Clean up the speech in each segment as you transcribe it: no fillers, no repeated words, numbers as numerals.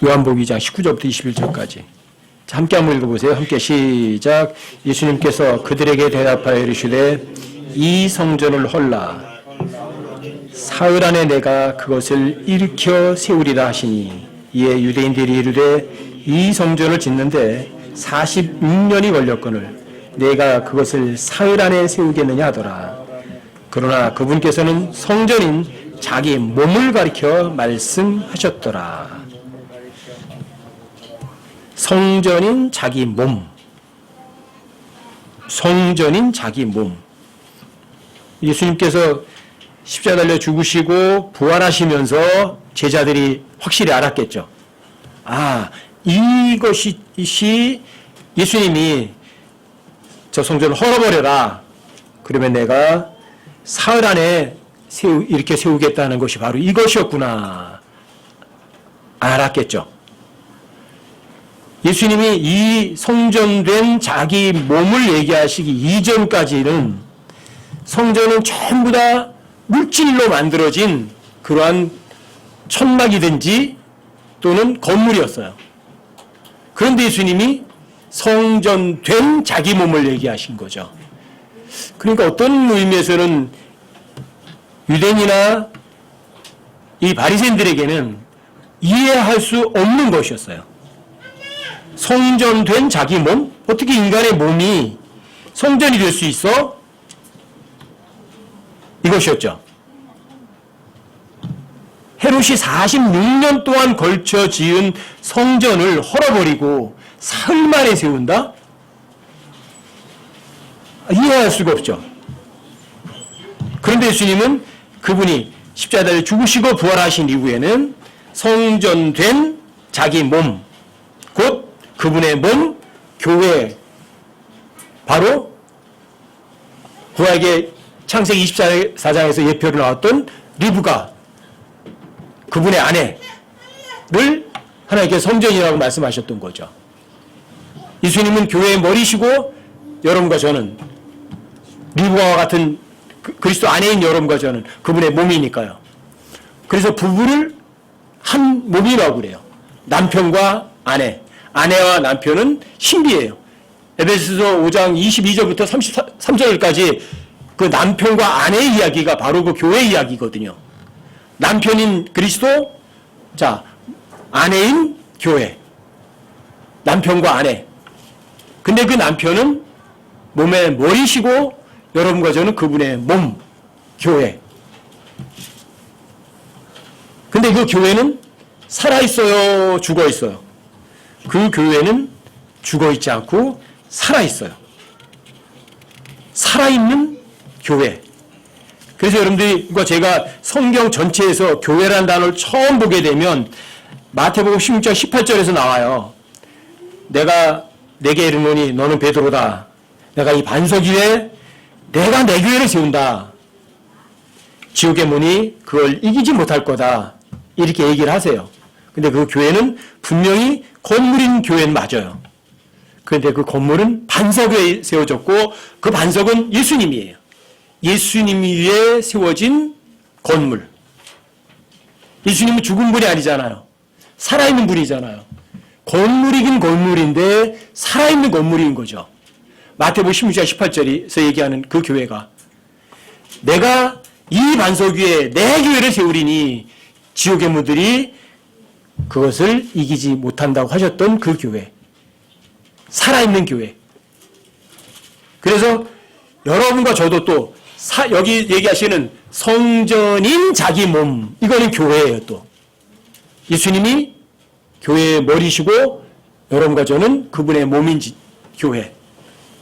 요한복음 2장 19절부터 21절까지. 함께 한번 읽어보세요. 함께 시작. 예수님께서 그들에게 대답하여 이르시되 이 성전을 헐라 사흘 안에 내가 그것을 일으켜 세우리라 하시니 이에 유대인들이 이르되 이 성전을 짓는데 46년이 걸렸거늘 내가 그것을 사흘 안에 세우겠느냐 하더라. 그러나 그분께서는 성전인 자기 몸을 가리켜 말씀하셨더라. 성전인 자기 몸. 성전인 자기 몸. 예수님께서 십자가 달려 죽으시고 부활하시면서 제자들이 확실히 알았겠죠. 아, 이것이 예수님이 저 성전을 헐어버려라. 그러면 내가 사흘 안에 이렇게 세우겠다는 것이 바로 이것이었구나. 알았겠죠. 예수님이 이 성전된 자기 몸을 얘기하시기 이전까지는 성전은 전부 다 물질로 만들어진 그러한 천막이든지 또는 건물이었어요. 그런데 예수님이 성전된 자기 몸을 얘기하신 거죠. 그러니까 어떤 의미에서는 유대인이나 이 바리새인들에게는 이해할 수 없는 것이었어요. 성전된 자기 몸? 어떻게 인간의 몸이 성전이 될 수 있어? 이것이었죠. 헤롯이 46년 동안 걸쳐 지은 성전을 헐어버리고 사흘 만에 세운다? 이해할 수가 없죠. 그런데 예수님은 그분이 십자가에 죽으시고 부활하신 이후에는 성전된 자기 몸, 곧 그분의 몸, 교회, 바로 구약의 창세기 24장에서 예표로 나왔던 리브가 그분의 아내를 하나님께 성전이라고 말씀하셨던 거죠. 예수님은 교회의 머리시고 여러분과 저는 리브가와 같은 그리스도 아내인 여러분과 저는 그분의 몸이니까요. 그래서 부부를 한 몸이라고 그래요. 남편과 아내. 아내와 남편은 신비예요. 에베소서 5장 22절부터 33절까지 그 남편과 아내의 이야기가 바로 그 교회 이야기거든요. 남편인 그리스도, 자, 아내인 교회. 남편과 아내. 근데 그 남편은 몸의 머리시고 여러분과 저는 그분의 몸, 교회. 근데 그 교회는 살아있어요, 죽어있어요? 그 교회는 죽어있지 않고 살아있어요. 살아있는 교회. 그래서 여러분들과 제가 성경 전체에서 교회라는 단어를 처음 보게 되면 마태복음 16장 18절에서 나와요. 내가 내게 이르노니 너는 베드로다. 내가 이 반석 위에 내가 내 교회를 세운다. 지옥의 문이 그걸 이기지 못할 거다. 이렇게 얘기를 하세요. 근데 그 교회는 분명히 건물인 교회는 맞아요. 그런데 그 건물은 반석 위에 세워졌고 그 반석은 예수님이에요. 예수님 위에 세워진 건물. 예수님은 죽은 분이 아니잖아요. 살아있는 분이잖아요. 건물이긴 건물인데 살아있는 건물인 거죠. 마태복음 16장 18절에서 얘기하는 그 교회가 내가 이 반석 위에 내 교회를 세우리니 지옥의 문들이 그것을 이기지 못한다고 하셨던 그 교회. 살아있는 교회. 그래서 여러분과 저도 또 여기 얘기하시는 성전인 자기 몸, 이거는 교회예요. 또 예수님이 교회의 머리시고 여러분과 저는 그분의 몸인 교회.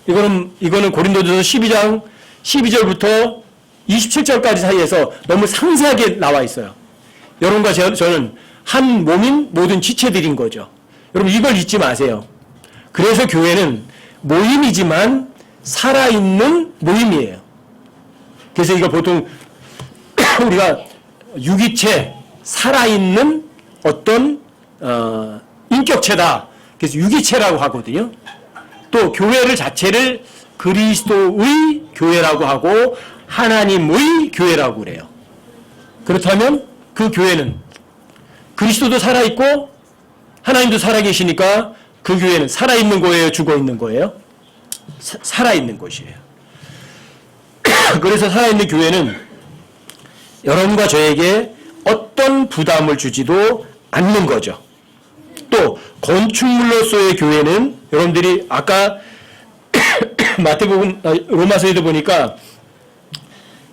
이거는 고린도전서 12장 12절부터 27절까지 사이에서 너무 상세하게 나와 있어요. 여러분과 저는 한 몸인 모든 지체들인 거죠. 여러분 이걸 잊지 마세요. 그래서 교회는 모임이지만 살아있는 모임이에요. 그래서 이거 보통 우리가 유기체, 살아있는 어떤 인격체다. 그래서 유기체라고 하거든요. 또 교회를 자체를 그리스도의 교회라고 하고 하나님의 교회라고 그래요. 그렇다면 그 교회는 그리스도도 살아있고 하나님도 살아계시니까 그 교회는 살아있는 거예요? 죽어있는 거예요? 살아있는 곳이에요. 그래서 살아있는 교회는 여러분과 저에게 어떤 부담을 주지도 않는 거죠. 또 건축물로서의 교회는 여러분들이 아까 마태복음 로마서에도 보니까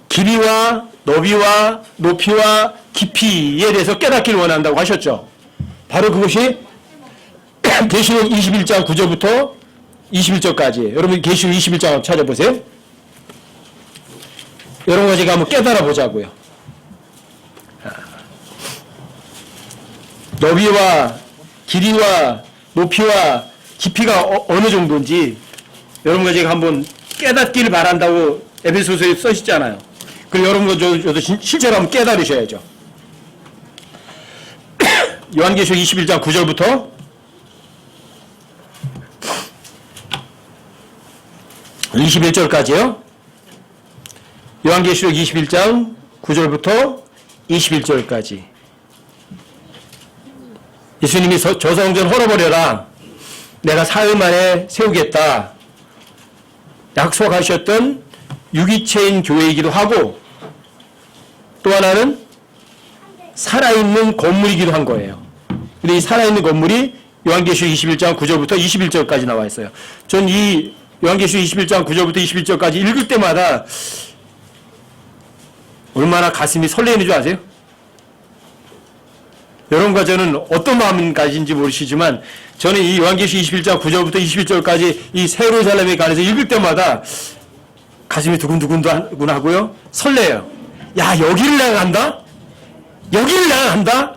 길이와 너비와 높이와 깊이에 대해서 깨닫기를 원한다고 하셨죠. 바로 그것이 계시록 21장 9절부터 21절까지. 여러분 계시록 21장 찾아보세요. 여러분과 제가 한번 깨달아 보자고요. 너비와 길이와 높이와 깊이가 어느 정도인지 여러분과 제가 한번 깨닫기를 바란다고 에베소서에 써있잖아요. 그리고 여러분과 저도 실제로 한번 깨달으셔야죠. 요한계시록 21장 9절부터 21절까지요. 요한계시록 21장 9절부터 21절까지. 예수님이 저 성전 헐어버려라. 내가 사흘 만에 세우겠다. 약속하셨던 유기체인 교회이기도 하고 또 하나는 살아있는 건물이기도 한 거예요. 근데 이 살아있는 건물이 요한계시록 21장 9절부터 21절까지 나와 있어요. 전 이 요한계시록 21장 9절부터 21절까지 읽을 때마다 얼마나 가슴이 설레는 줄 아세요? 여러분과 저는 어떤 마음가짐인지 모르시지만 저는 이 요한계시록 21장 9절부터 21절까지 이 새 예루살렘에 관해서 읽을 때마다 가슴이 두근두근 하고요. 설레요. 야, 여기를 내가 간다? 여기를 내가 간다?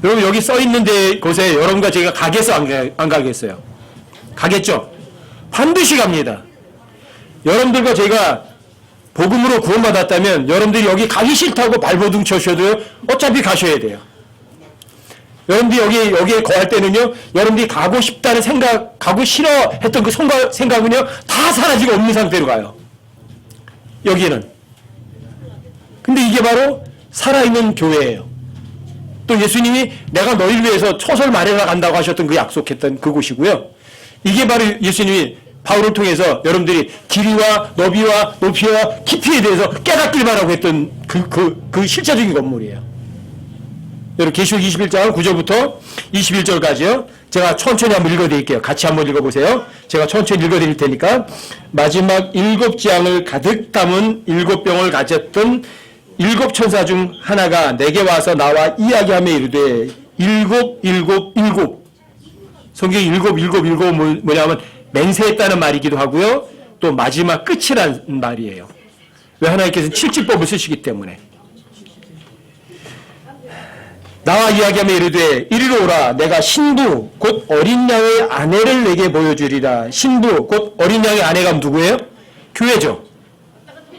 여러분 여기 써있는 곳에 여러분과 제가 가겠어 안 가겠어요? 가겠죠? 반드시 갑니다. 여러분들과 제가 복음으로 구원받았다면 여러분들이 여기 가기 싫다고 발버둥 쳐셔도 어차피 가셔야 돼요. 여러분들이 여기에 거할 때는요, 여러분들이 가고 싶다는 생각, 가고 싫어 했던 그 생각은요, 다 사라지고 없는 상태로 가요. 여기는. 근데 이게 바로 살아있는 교회예요. 또 예수님이 내가 너희를 위해서 초설 마련하 간다고 하셨던 그 약속했던 그곳이고요. 이게 바로 예수님이 바울을 통해서 여러분들이 길이와 너비와 높이와 깊이에 대해서 깨닫길 바라고 했던 그 실제적인 건물이에요. 여러분 계시록 21장 9절부터 21절까지요. 제가 천천히 한번 읽어드릴게요. 같이 한번 읽어보세요. 제가 천천히 읽어드릴 테니까 마지막 7지향을 가득 담은 7병을 가졌던 7천사 중 하나가 내게 와서 나와 이야기하며 이르되 일곱 성경이 일곱 뭐냐면 맹세했다는 말이기도 하고요. 또 마지막 끝이란 말이에요. 왜 하나님께서는 칠지법을 쓰시기 때문에. 나와 이야기하며 이르되 이리로 오라. 내가 신부 곧 어린 양의 아내를 내게 보여주리라. 신부 곧 어린 양의 아내가 누구예요? 교회죠.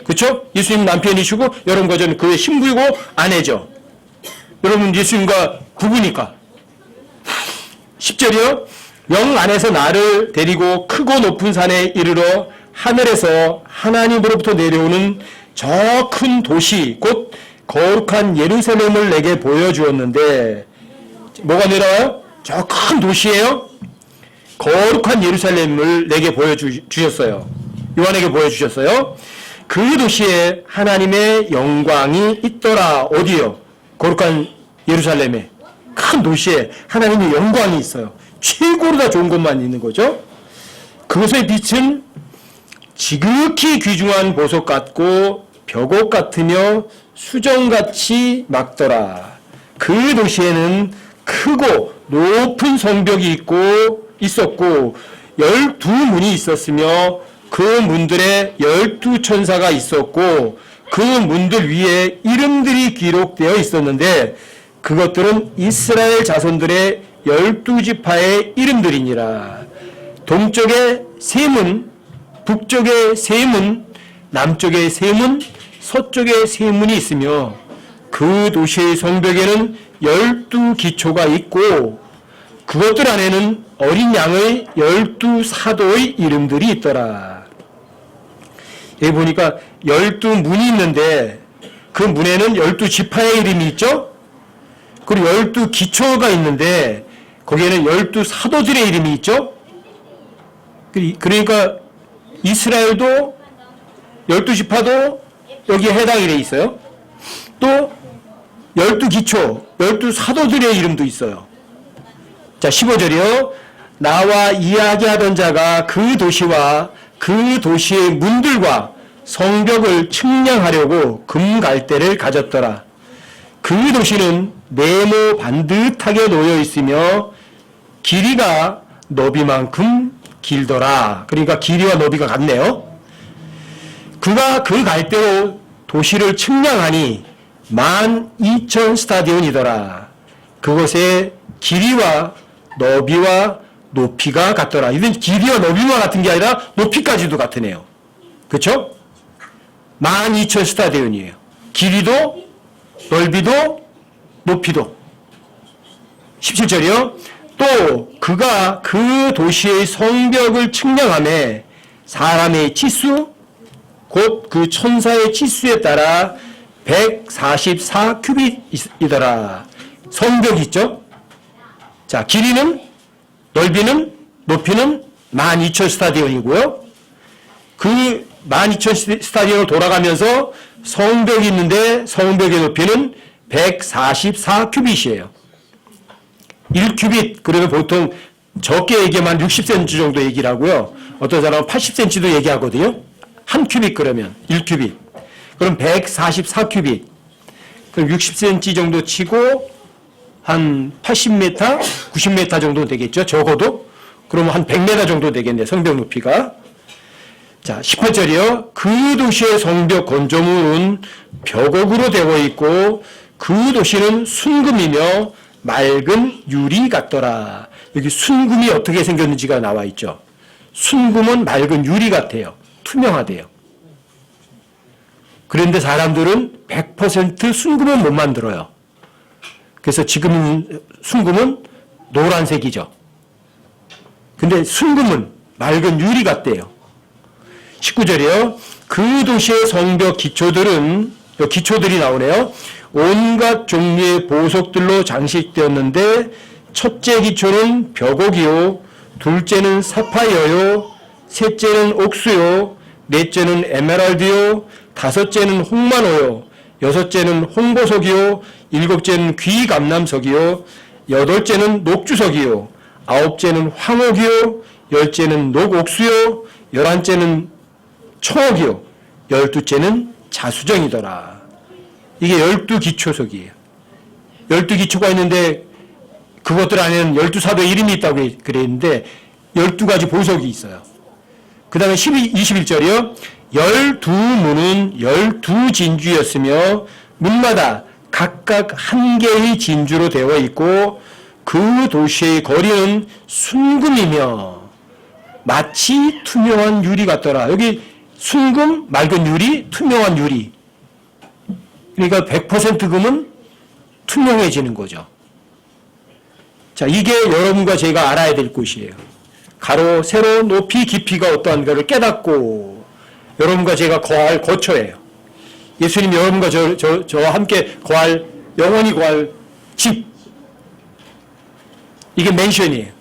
그렇죠? 예수님 남편이시고 여러분과 저는 그의 신부이고 아내죠. 여러분 예수님과 부부니까. 10절이요. 영 안에서 나를 데리고 크고 높은 산에 이르러 하늘에서 하나님으로부터 내려오는 저 큰 도시 곧 거룩한 예루살렘을 내게 보여주었는데 뭐가 내려와요? 저 큰 도시예요. 거룩한 예루살렘을 내게 보여주셨어요. 요한에게 보여주셨어요. 그 도시에 하나님의 영광이 있더라. 어디요? 거룩한 예루살렘에 큰 도시에 하나님의 영광이 있어요. 최고로 다 좋은 것만 있는 거죠. 그것의 빛은 지극히 귀중한 보석 같고 벽옥 같으며 수정같이 막더라. 그 도시에는 크고 높은 성벽이 있었고 12문이 있었으며 그 문들에 12천사가 있었고 그 문들 위에 이름들이 기록되어 있었는데 그것들은 이스라엘 자손들의 12지파의 이름들이니라. 동쪽에 세 문, 북쪽에 세 문, 남쪽에 세 문, 서쪽에 세 문이 있으며 그 도시의 성벽에는 12기초가 있고 그것들 안에는 어린 양의 12사도의 이름들이 있더라. 여기 보니까 12문이 있는데 그 문에는 12지파의 이름이 있죠? 그리고 12기초가 있는데 거기에는 12사도들의 이름이 있죠. 그러니까 이스라엘도 12지파도 여기에 해당이 돼 있어요. 또 12기초, 12사도들의 이름도 있어요. 자, 15절이요. 나와 이야기하던 자가 그 도시와 그 도시의 문들과 성벽을 측량하려고 금갈대를 가졌더라. 그 도시는 네모 반듯하게 놓여 있으며 길이가 너비만큼 길더라. 그러니까 길이와 너비가 같네요. 그가 그 갈대로 도시를 측량하니 12,000스타디온이더라. 그곳의 길이와 너비와 높이가 같더라. 이건 길이와 너비만 같은 게 아니라 높이까지도 같으네요. 그렇죠? 12,000스타디온이에요. 길이도 넓이도 높이도. 17절이요. 또 그가 그 도시의 성벽을 측량하매 사람의 치수 곧 그 천사의 치수에 따라 144큐빗이더라. 성벽이 있죠. 자, 길이는 넓이는 높이는 12,000스타디온이고요. 그 12,000스타디온을 돌아가면서 성벽이 있는데 성벽의 높이는 144큐빗이에요. 1큐빗 그러면 보통 적게 얘기하면 60cm 정도 얘기를 하고요. 어떤 사람은 80cm도 얘기하거든요. 한 큐빗 그러면 1큐빗. 그럼 144큐빗. 그럼 60cm 정도 치고 한 80m, 90m 정도 되겠죠. 적어도. 그러면 한 100m 정도 되겠네. 성벽 높이가. 자, 18절이요. 그 도시의 성벽 건조물은 벽옥으로 되어 있고 그 도시는 순금이며 맑은 유리 같더라. 여기 순금이 어떻게 생겼는지가 나와 있죠. 순금은 맑은 유리 같아요. 투명하대요. 그런데 사람들은 100% 순금은 못 만들어요. 그래서 지금 순금은 노란색이죠. 근데 순금은 맑은 유리 같대요. 19절이요. 그 도시의 성벽 기초들은, 기초들이 나오네요. 온갖 종류의 보석들로 장식되었는데 첫째 기초는 벽옥이요, 둘째는 사파이어요, 셋째는 옥수요, 넷째는 에메랄드요, 다섯째는 홍만호요, 여섯째는 홍보석이요, 일곱째는 귀감람석이요, 여덟째는 녹주석이요, 아홉째는 황옥이요, 열째는 녹옥수요, 열한째는 청옥이요, 열두째는 자수정이더라. 이게 12기초석이에요. 12기초가 있는데 그것들 안에는 12사도의 이름이 있다고 그랬는데 12가지 보석이 있어요. 그 다음에 21절이요. 12문은 12진주였으며 문마다 각각 한 개의 진주로 되어 있고 그 도시의 거리는 순금이며 마치 투명한 유리 같더라. 여기 순금, 맑은 유리, 투명한 유리. 그러니까 100% 금은 투명해지는 거죠. 자, 이게 여러분과 제가 알아야 될 것이에요. 가로, 세로, 높이, 깊이가 어떠한가를 깨닫고 여러분과 제가 거할 거처예요. 예수님 여러분과 저와 함께 거할, 영원히 거할 집. 이게 맨션이에요.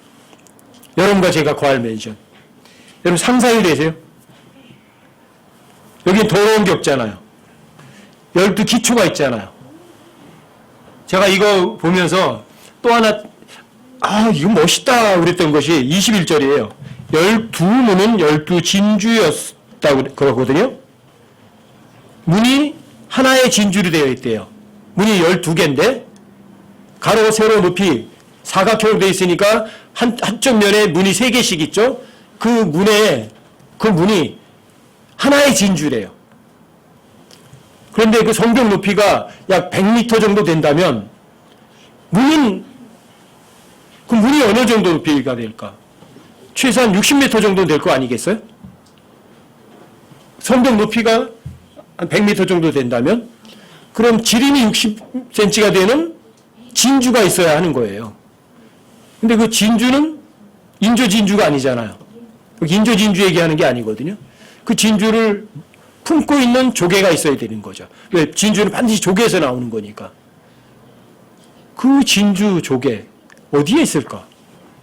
여러분과 제가 거할 맨션. 여러분 상상이 되세요? 여긴 더러운 게 없잖아요. 12기초가 있잖아요. 제가 이거 보면서 또 하나, 이거 멋있다 그랬던 것이 21절이에요. 12문은 12진주였다고 그러거든요. 문이 하나의 진주로 되어 있대요. 문이 12개인데 가로, 세로, 높이 사각형으로 되어 있으니까 한쪽 면에 문이 3개씩 있죠. 그 문이 하나의 진주래요. 그런데 그 성벽 높이가 약 100m 정도 된다면 문이 어느 정도 높이가 될까? 최소한 60m 정도 될 거 아니겠어요? 성벽 높이가 한 100m 정도 된다면 그럼 지름이 60cm가 되는 진주가 있어야 하는 거예요. 근데 그 진주는 인조진주가 아니잖아요. 인조진주 얘기하는 게 아니거든요. 그 진주를 품고 있는 조개가 있어야 되는 거죠. 왜? 진주는 반드시 조개에서 나오는 거니까. 그 진주 조개 어디에 있을까?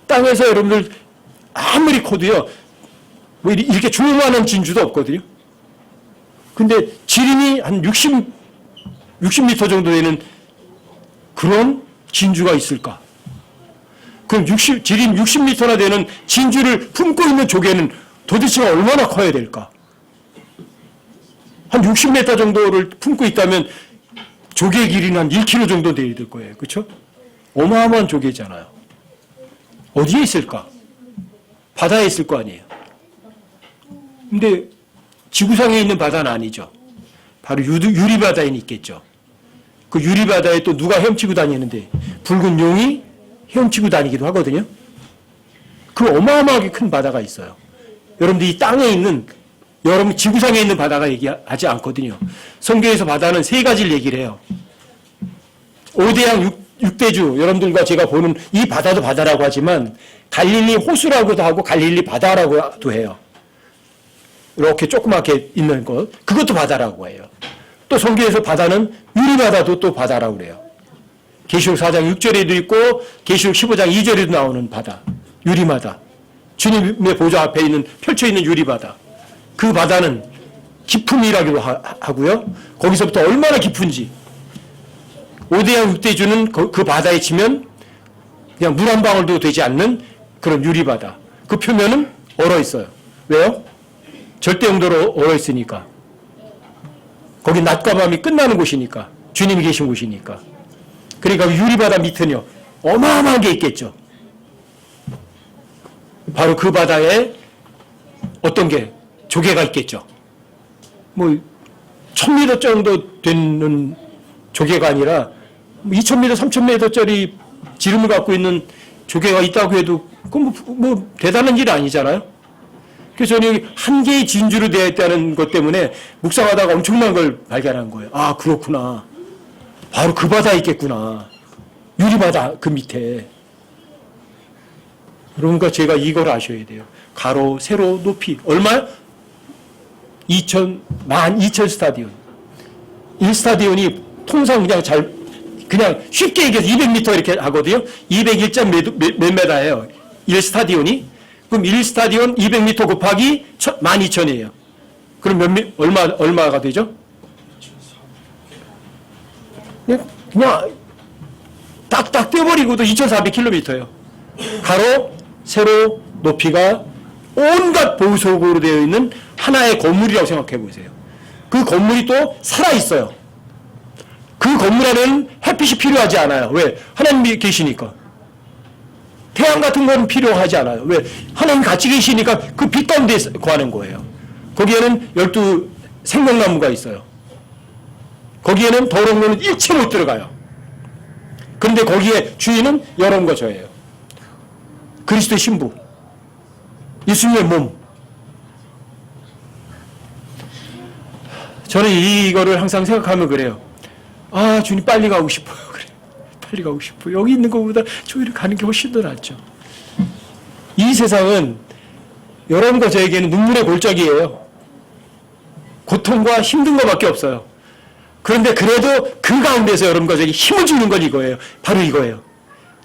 땅에서 여러분들 아무리 커도요, 뭐 이렇게 조그마한 진주도 없거든요. 근데 지름이 한 60m 정도 되는 그런 진주가 있을까? 그럼 지름 60m나 되는 진주를 품고 있는 조개는 도대체가 얼마나 커야 될까? 한 60m 정도를 품고 있다면 조개 길이는 한 1km 정도 돼야 될 거예요. 그렇죠? 어마어마한 조개잖아요. 어디에 있을까? 바다에 있을 거 아니에요. 근데 지구상에 있는 바다는 아니죠. 바로 유리바다에 있겠죠. 그 유리바다에 또 누가 헤엄치고 다니는데 붉은 용이 헤엄치고 다니기도 하거든요. 그 어마어마하게 큰 바다가 있어요. 여러분들 이 땅에 있는, 여러분 지구상에 있는 바다가 얘기하지 않거든요. 성경에서 바다는 세 가지를 얘기를 해요. 5대양 6대주, 여러분들과 제가 보는 이 바다도 바다라고 하지만 갈릴리 호수라고도 하고 갈릴리 바다라고도 해요. 이렇게 조그맣게 있는 것, 그것도 바다라고 해요. 또 성경에서 바다는 유리바다도 또 바다라고 그래요. 계시록 4장 6절에도 있고 계시록 15장 2절에도 나오는 바다, 유리바다. 주님의 보좌 앞에 있는 펼쳐있는 유리바다. 그 바다는 깊음이라기도 하고요. 거기서부터 얼마나 깊은지. 5대양 6대주는 그 바다에 치면 그냥 물 한 방울도 되지 않는 그런 유리바다. 그 표면은 얼어있어요. 왜요? 절대 영도로 얼어있으니까. 거기 낮과 밤이 끝나는 곳이니까. 주님이 계신 곳이니까. 그러니까 유리바다 밑은요, 어마어마한 게 있겠죠. 바로 그 바다에 어떤 게, 조개가 있겠죠. 뭐 1000m 정도 되는 조개가 아니라 2000m, 3000m짜리 지름을 갖고 있는 조개가 있다고 해도 그건 뭐 대단한 일이 아니잖아요. 그래서 저는 여기 한 개의 진주로 되어 있다는 것 때문에 묵상하다가 엄청난 걸 발견한 거예요. 아, 그렇구나. 바로 그 바다에 있겠구나. 유리바다 그 밑에. 그러니까 제가 이걸 아셔야 돼요. 가로, 세로, 높이. 얼마요? 12,000 스타디온. 1스타디온이 통상 그냥 쉽게 얘기해서 200m 이렇게 하거든요. 201점 몇 메다예요. 1스타디온이. 그럼 1스타디온 200m 곱하기 12,000이에요. 그럼 얼마가 되죠? 그냥 딱딱 떼버리고도 2,400km예요. 가로, 세로, 높이가 온갖 보석으로 되어 있는 하나의 건물이라고 생각해 보세요. 그 건물이 또 살아있어요. 그 건물 안에는 햇빛이 필요하지 않아요. 왜? 하나님이 계시니까. 태양 같은 건 필요하지 않아요. 왜? 하나님 같이 계시니까 그 빛 가운데 거하는 거예요. 거기에는 12 생명나무가 있어요. 거기에는 더러운 거는 일체 못 들어가요. 그런데 거기에 주인은 여러분과 저예요. 그리스도의 신부, 예수님의 몸. 저는 이거를 항상 생각하면 그래요. 아, 주님 빨리 가고 싶어요. 그래, 빨리 가고 싶어요. 여기 있는 것보다 저기를 가는 게 훨씬 더 낫죠. 이 세상은 여러분과 저에게는 눈물의 골짜기예요. 고통과 힘든 것밖에 없어요. 그런데 그래도 그 가운데서 여러분과 저에게 힘을 주는 건 이거예요. 바로 이거예요.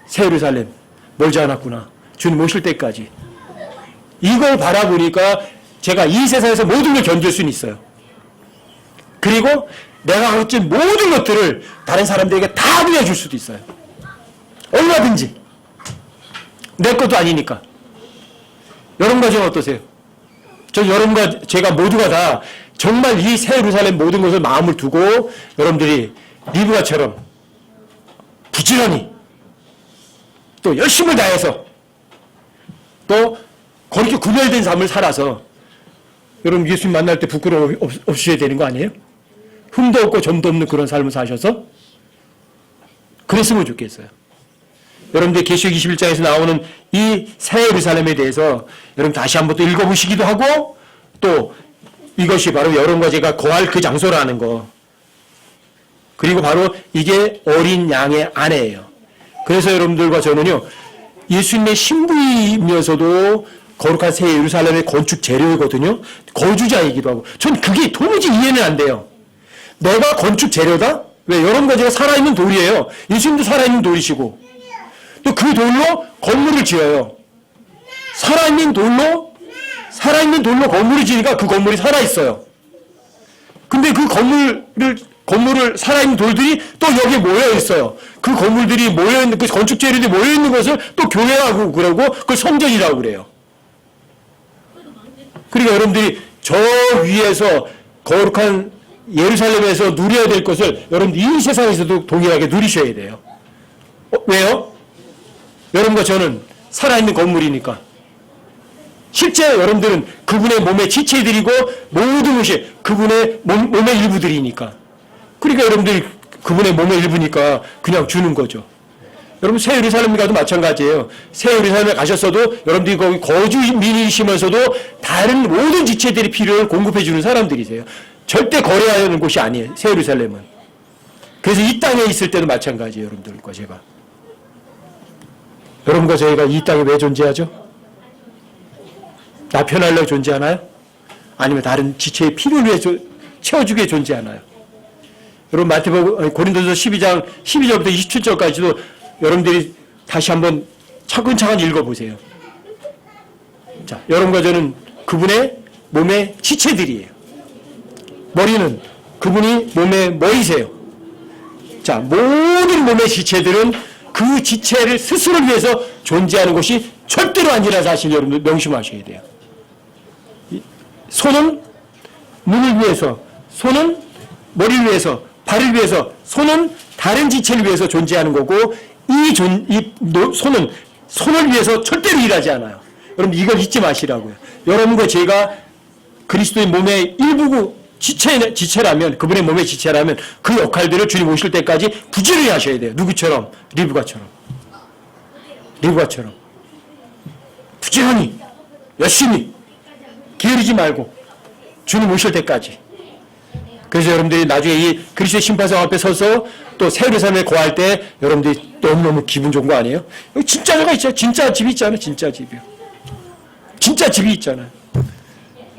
새 예루살렘 멀지 않았구나. 주님 오실 때까지. 이걸 바라보니까 제가 이 세상에서 모든 걸 견딜 수는 있어요. 그리고 내가 어찌 모든 것들을 다른 사람들에게 다 빌려줄 수도 있어요. 얼마든지. 내 것도 아니니까. 여러분과 저는 어떠세요? 저 여러분과 제가 모두가 다 정말 이 새 예루살렘 모든 것을 마음을 두고 여러분들이 리브가처럼 부지런히 또 열심을 다해서 또 그렇게 구별된 삶을 살아서 여러분 예수님 만날 때 부끄러움 없으셔야 되는 거 아니에요? 흠도 없고 점도 없는 그런 삶을 사셔서 그랬으면 좋겠어요. 여러분들 계시록 21장에서 나오는 이 새 예루살렘에 대해서 여러분 다시 한번 또 읽어보시기도 하고 또 이것이 바로 여러분과 제가 거할 그 장소라는 거. 그리고 바로 이게 어린 양의 아내예요. 그래서 여러분들과 저는요, 예수님의 신부이면서도 거룩한 새 예루살렘의 건축 재료이거든요. 거주자이기도 하고. 전 그게 도무지 이해는 안 돼요. 내가 건축 재료다? 왜? 여러분과 제가 살아있는 돌이에요. 예수님도 살아있는 돌이시고 또 그 돌로 건물을 지어요. 살아있는 돌로 건물을 지으니까 그 건물이 살아있어요. 근데 그 건물을 살아있는 돌들이 또 여기에 모여있어요. 그 건물들이 모여있는, 그 건축 재료들이 모여있는 것을 또 교회라고 그러고 그걸 성전이라고 그래요. 그러니까 여러분들이 저 위에서 거룩한 예루살렘에서 누려야 될 것을 여러분들 이 세상에서도 동일하게 누리셔야 돼요. 왜요? 여러분과 저는 살아있는 건물이니까. 실제 여러분들은 그분의 몸의 지체들이고 모든 것이 그분의 몸의 일부들이니까. 그러니까 여러분들이 그분의 몸의 일부니까 그냥 주는 거죠. 여러분 새 예루살렘 가도 마찬가지예요. 새 예루살렘에 가셨어도 여러분들이 거기 거주민이시면서도 다른 모든 지체들이 필요를 공급해 주는 사람들이세요. 절대 거래하는 곳이 아니에요. 새 예루살렘은. 그래서 이 땅에 있을 때도 마찬가지예요. 여러분들과 제가. 여러분과 저희가 이 땅에 왜 존재하죠? 나 편하려고 존재하나요? 아니면 다른 지체의 필요를 위해 채워주기 위해 존재하나요? 여러분 마태복음 고린도서 12장 12절부터 27절까지도 여러분들이 다시 한번 차근차근 읽어보세요. 자, 여러분과 저는 그분의 몸의 지체들이에요. 머리는 그분이 몸의 머리세요. 자, 모든 몸의 지체들은 그 지체를 스스로를 위해서 존재하는 것이 절대로 아니라는 사실 여러분들 명심하셔야 돼요. 손은 눈을 위해서, 손은 머리를 위해서, 발을 위해서, 손은 다른 지체를 위해서 존재하는 거고 손은 손을 위해서 절대로 일하지 않아요. 여러분 이걸 잊지 마시라고요. 여러분과 제가 그리스도의 몸의 일부고 지체라면, 그분의 몸의 지체라면 그 역할들을 주님 오실 때까지 부지런히 하셔야 돼요. 누구처럼? 리브가처럼. 부지런히, 열심히, 게으르지 말고 주님 오실 때까지. 그래서 여러분들이 나중에 이 그리스도의 심판석 앞에 서서 또 새 예루살렘에 거할 때 여러분들이 너무너무 기분 좋은 거 아니에요? 여기 진짜 저가 있잖아요. 진짜 집이 있잖아요. 진짜 집이요. 진짜 집이 있잖아요.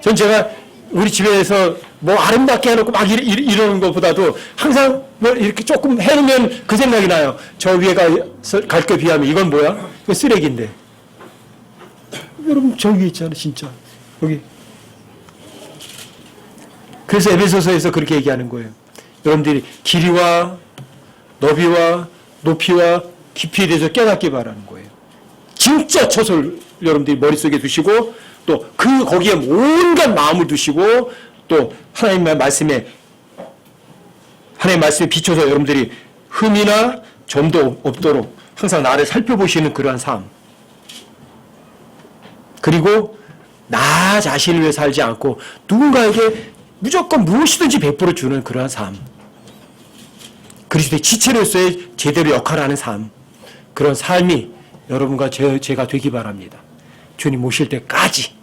전 제가 우리 집에서 뭐 아름답게 해놓고 막 이러는 것보다도 항상 뭐 이렇게 조금 해놓으면 그 생각이 나요. 저 위에 갈 거 비하면 이건 뭐야? 이거 쓰레기인데. 여러분 저 위에 있잖아요. 진짜. 여기. 그래서 에베소서에서 그렇게 얘기하는 거예요. 여러분들이 길이와 너비와 높이와 깊이에 대해서 깨닫기 바라는 거예요. 진짜 처소를 여러분들이 머릿속에 두시고 또 거기에 온갖 마음을 두시고 또 하나님의 말씀에 비춰서 여러분들이 흠이나 점도 없도록 항상 나를 살펴보시는 그러한 삶. 그리고 나 자신을 위해 살지 않고 누군가에게 무조건 무엇이든지 베풀어 주는 그러한 삶. 그리스도의 지체로서의 제대로 역할을 하는 삶. 그런 삶이 여러분과 제가 되기 바랍니다. 주님 오실 때까지.